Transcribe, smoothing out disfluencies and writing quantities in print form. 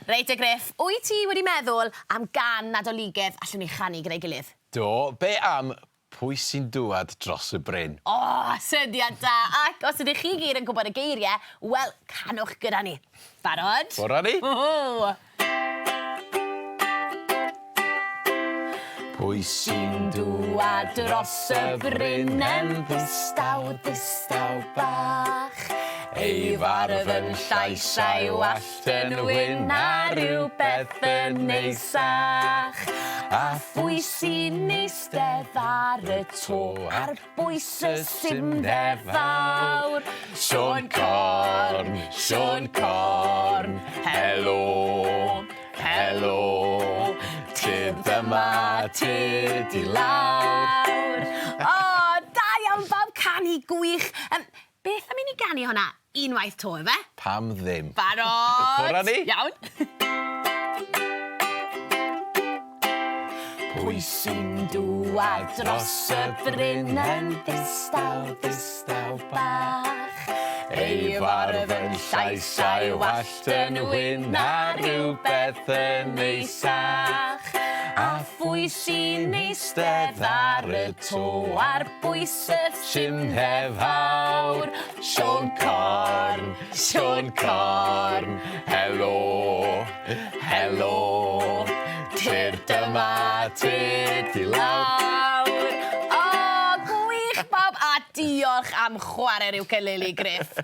Reit Griff, wyt ti wedi meddwl am gan nadoligedd allwn ni chanu gyda'i gilydd? Do, be am pwy sy'n dŵad dros y Bryn? O, syniad da. Ac os ydych chi gyd yn gwybod y geiriau, wel, canwch gyda ni. Barod? Bora ni? Pwy sy'n Dŵad dros y Bryn yn ddistaw, ddistaw bach. Ei farf yn llais a'i wallt yn wyn a rhywbeth yn neisach. A phwy sy'n eistedd ar y to a'r bwys y symdde fawr. Siôn corn, helo, helo. Tyd yma, tyd I lawr. O, da iawn bawb canu gwych. Beth am I ni ganu hwnna? Unwaith to, efe? Pam ddim? Barod! Bora ni? Iawn. Pwy sy'n dŵad Dros y Bryn yn ddistaw, ddistaw bach. Ei farf yn llais a'i wallt yn wyn a rhywbeth yn neisach. A phwy sy'n eistedd ar y to a'r bwys y symdde fawr. Siôn corn, helo, helo. Tyd yma, tyd I lawr. O, gwych bob a diolch am chwarae'r ukulele Griff.